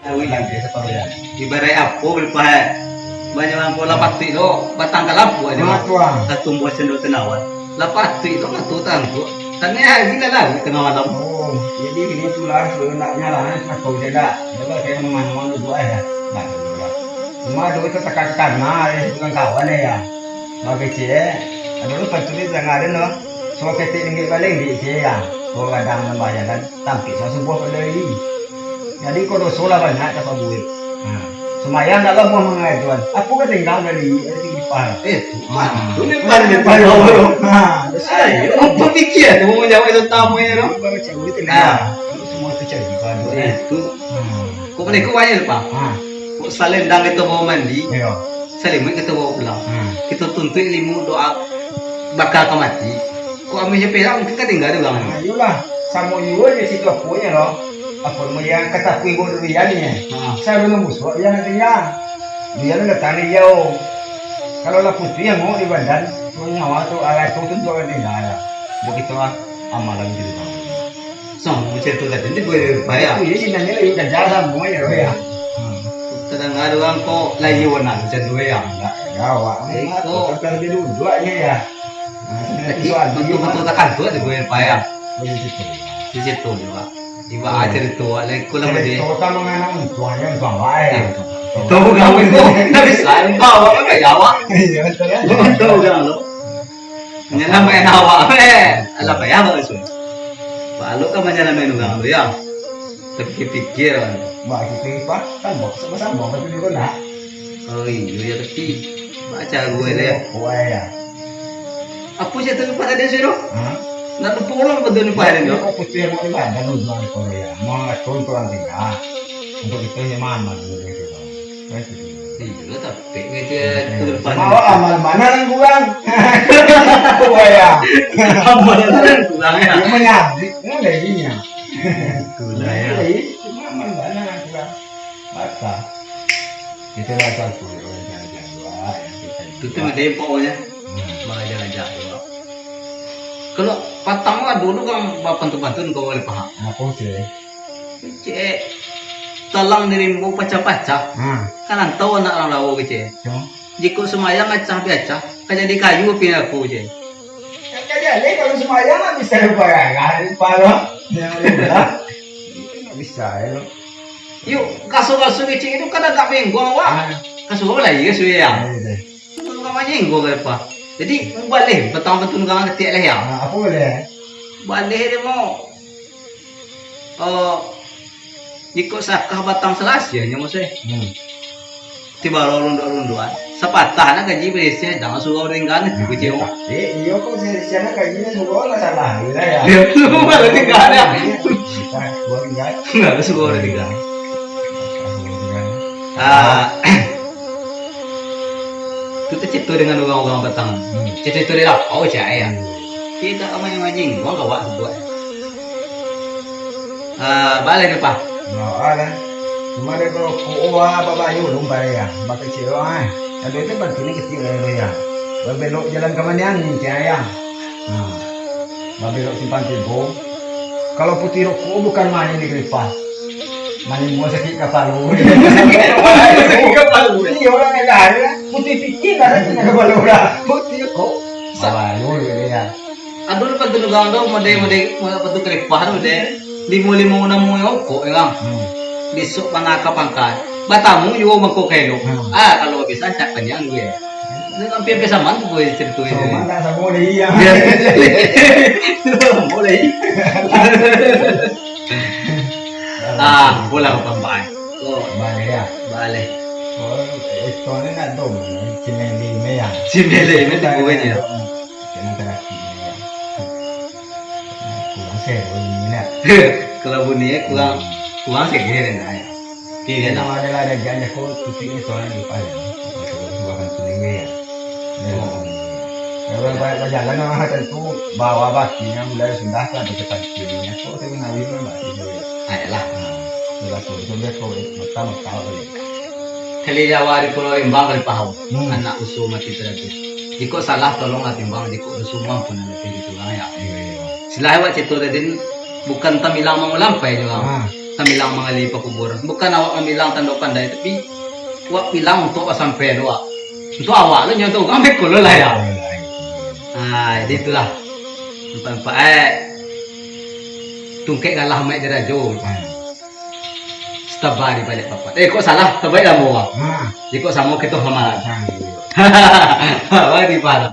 lagi separuh ya. Ibarat apa berapa banyak orang pola pati lo batang kalapu aja satu buah cendol tenawan lapati lo nggak tuh tangguh tanya gila lah di tengah malam. Oh, jadi ini tulah sebenarnya lah, aku tidak, kalau kayak mana dua ya, nggak dua. Cuma dua itu tekan nah, dengan kawan ya, bagi cie, ada lu pasti jangan ada no, so ketik tinggi paling di cie ya, so kadang membayarkan, tapi saya sebuah beli. Jadi kalau solar banyak apa buat, semayang dalam mau mengajuan, aku ketinggalan dari di par. Tuh nih par nih par lo. Ayo, apa pikir? Mau jawab itu tamu ya lo? Baru cewek itu lah, semua itu cewek par. Itu, kok boleh kau banyak pak? Kok salendang itu bawa mandi, salimut kita bawa pulang. Kita tuntut limu doa bakal mati. Kok ambilnya perak kita tinggal di belakang. Ayolah, sama yuwa di situ aku ya lo. Apa mau yang kata kui bodoh dia ni? Saya belum busuk ya nantinya. Dia nak tanya jauh. Kalau lah putri yang mau di badan, punya waktu alat tu tentu akan tinggal. Begitu amalan gitu. So, macam tu tadi ni boleh bayar. Itu sih nanya lagi kerja sama ya ya. Kadang ada orang kok lagi warna macam tu ya. Ya, awak. Itu kalau dia dua-duanya ya. Betul-betul takkan tu ada boleh bayar. Begitu. Di situ juga. Iba aja itu, lagi kulang aja. Itu kan mengenai tuanya tuan lain. Tahu kamu itu, tapi selain bawa apa ya awak? Iya betul ya. Tahu kan lo? Nyala main awak, ala apa ya awak itu? Balu kan macam main orang tu ya. Tapi pikir, Mbak kita pak kan bawa sama-sama tapi juga nak. oh iya tapi baca gue deh. Oh ya. Apa sih tu pada dia sih lo? Nak tu pulang betul ni pada dia. Aku putih mau di badan lu jual Korea. Mau ngatur tuan tinggal. Untuk itu yang mana dulu gitu. Iya tapi kita tu depan. Mau amal mana yang kurang? Oh ya. Amal mana kurang ya? Yang menyabdi, nggak leginya. Kurang ya. Cuma amal mana yang kurang? Maka itu lah satu yang dua yang kita. Itu tu depoknya. Baca-baca. Kalau patang lah dulu kan bantu-bantu kau boleh paham. Apa sih? Cek talang dirimbu paca-paca. Kan tahu anak orang lawa kece. Jika semayang acah biasa, kan jadi kayu pin aku je. Jadi kalau semuanya nggak bisa dibayarkan, kalau yang udah nggak bisa ya. Yuk kasu-kasu kece itu kan agak bengkong awak. Kasu lah ya suya. Itu namanya enggo apa? Jadi balik betul-betul kang ketik lah ya. Apa boleh? Balik dia mau jika sakah batang selasih nya maksudnya. Tiba runduk-runduan. Sepatah nak gaji berisnya jangan suka ringgan itu kecewa. Iya kok siapa kayak gini suka nggak salah gitu ya. Dia tuh malah tinggal ya. Gua tinggal. Nggak suka ringgan. Kita cipta dengan orang-orang batang. Cipta dia lah. Oh caya. Kita amang-amang gua nggak buat buat. Balik ni pak. Ada. Cuma dia kalau kuah bapak ayu belum bayar. Pakai cewek. Ada itu berarti ini kecil ya. Berbelok jalan ke mana ni caya. Berbelok simpan tigo. Kalau putih rokok bukan main di Gripas. Main buah sakit kepala. Sakit kepala. Ini orang yang ada. Putih pikir ada sakit kepala. Putih kok. Sabayu ya. Aduh lepas tu gang tu mode lepas tu Gripas tu deh. 5-5 6 kok yang. Besok pangkat batamu juga mengkokelo. Kalau bisa cak panjang gue. Hampir sama tu gue cerituin. Mana sama boleh ya. Boleh. Pulang pambai. Oh, balik ya. Balik. Oh, itu ni nak dong. Cimeli ya. Cimeli ni tak gue je. Jangan terapi ya. Kurang sewa ini nak. Kalau bunyi kurang segera dah. Tidak Nama adalah ada janji kau tutup ini soalnya di paling. Bukan tuning ya. Kalau berjalan orang tentu bawa bakinya mulai sudah kan ada kepastiannya. Kau tapi nabi pun masih juga. Ayolah. Sudah tu dia kau pertama kali. Kali jawari pulau imbang kali pahau. Anak usul mati terakhir. Jika salah tolong timbang. Jika usul mampu nanti itu lah ya. Selain awak cerita tadi bukan tamilang mau lampai juga. kami lang mga lipa kuburan. Bukan awak kami lang tanda pandai tapi wak bilang untuk sampai doa. Untuk awak lu nyoto kami kulo lah ya. Ah, itulah. Tempat tungkek ngalah mek derajo. Tabari balik papat. Kok salah? Tabay lah mo. Di kok sama kita sama. Hahaha. Wah di parah.